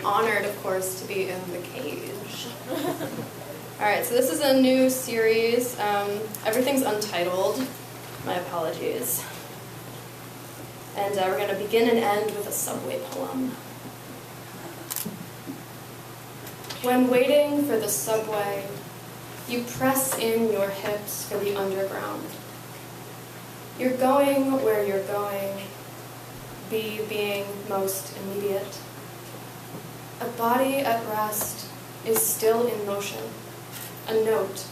Honored, of course, to be in the cage. Alright, so this is a new series. Everything's untitled. My apologies. And we're going to begin and end with a subway poem. When waiting for the subway, you press in your hips for the underground. You're going where you're going, being most immediate. A body at rest is still in motion, a note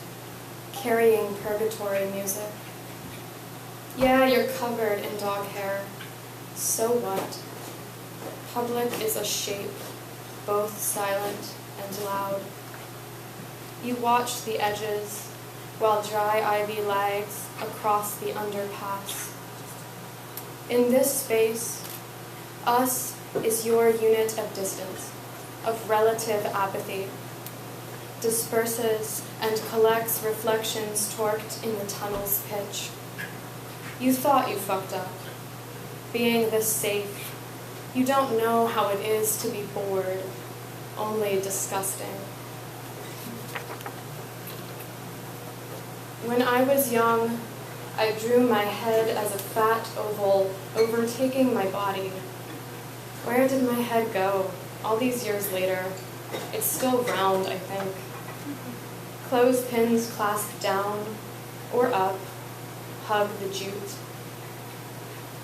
carrying purgatory music. Yeah, you're covered in dog hair. So what? Public is a shape, both silent and loud. You watch the edges while dry ivy lags across the underpass. In this space, us is your unit of distance, of relative apathy, disperses and collects reflections torqued in the tunnel's pitch. You thought you fucked up. Being this safe, you don't know how it is to be bored, only disgusting. When I was young, I drew my head as a fat oval overtaking my body. Where did my head go? All these years later, it's still round, I think. Clothespins clasped down or up, hug the jute.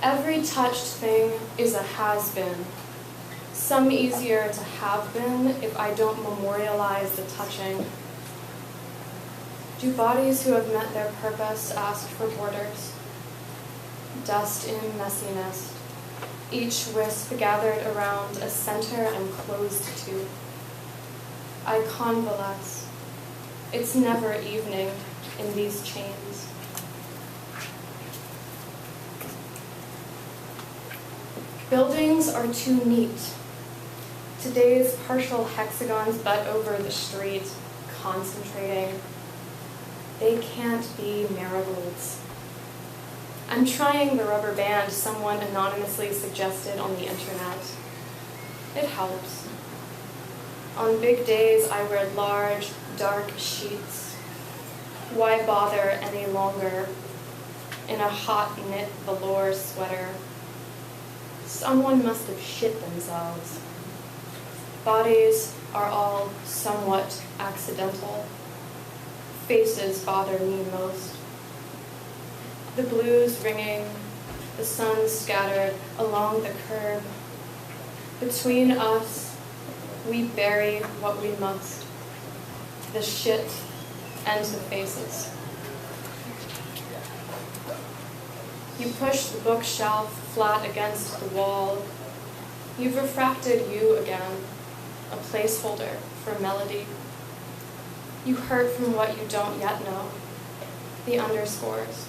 Every touched thing is a has-been, some easier to have been if I don't memorialize the touching. Do bodies who have met their purpose ask for borders? Dust in messiness, each wisp gathered around a center I'm closed to. I convalesce. It's never evening in these chains. Buildings are too neat. Today's partial hexagons butt over the street, concentrating. They can't be marigolds. I'm trying the rubber band someone anonymously suggested on the internet. It helps. On big days, I wear large, dark sheets. Why bother any longer in a hot knit velour sweater? Someone must have shit themselves. Bodies are all somewhat accidental. Faces bother me most. The blues ringing, the sun scattered along the curb. Between us, we bury what we must, the shit and the faces. You push the bookshelf flat against the wall. You've refracted you again, a placeholder for melody. You hurt from what you don't yet know, the underscores,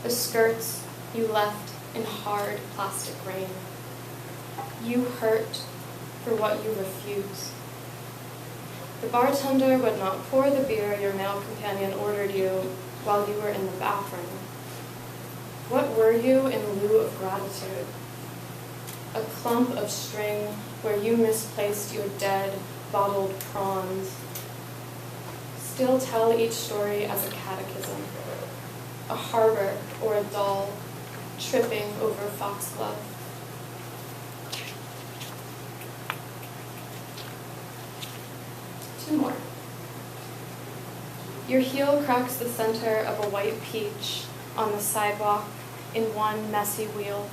the skirts you left in hard plastic rain. You hurt for what you refuse. The bartender would not pour the beer your male companion ordered you while you were in the bathroom. What were you in lieu of gratitude? A clump of string where you misplaced your dead, bottled prawns. Still tell each story as a catechism, a harbor or a doll tripping over foxglove. Two more. Your heel cracks the center of a white peach on the sidewalk in one messy wheel.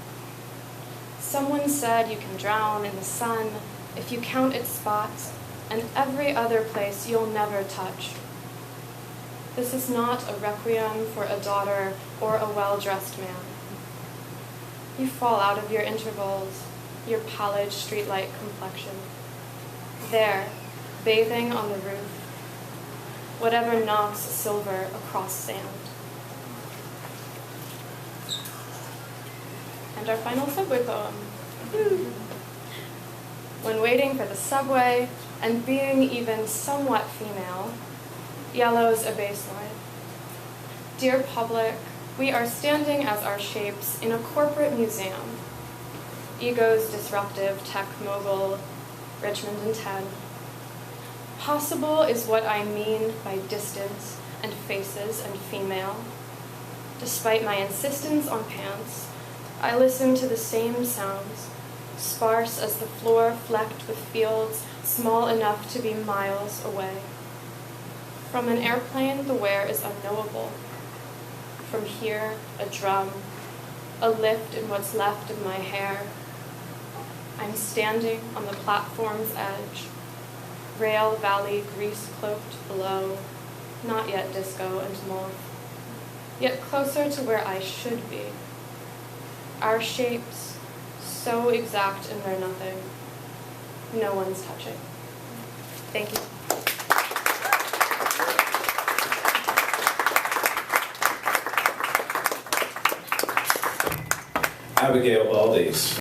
Someone said you can drown in the sun if you count its spots and every other place you'll never touch. This is not a requiem for a daughter or a well-dressed man. You fall out of your intervals, your pallid streetlight complexion. There, bathing on the roof, whatever knocks silver across sand. And our final subway poem. When waiting for the subway and being even somewhat female, yellow's a baseline. Dear public, we are standing as our shapes in a corporate museum. Ego's disruptive tech mogul, Richmond and Ted. Possible is what I mean by distance and faces and female. Despite my insistence on pants, I listen to the same sounds, sparse as the floor flecked with fields small enough to be miles away. From an airplane, the where is unknowable. From here, a drum, a lift in what's left of my hair. I'm standing on the platform's edge, rail valley grease-cloaked below, not yet disco and moth, yet closer to where I should be. Our shapes, so exact in their nothing, no one's touching. Thank you. Abbigail Baldys.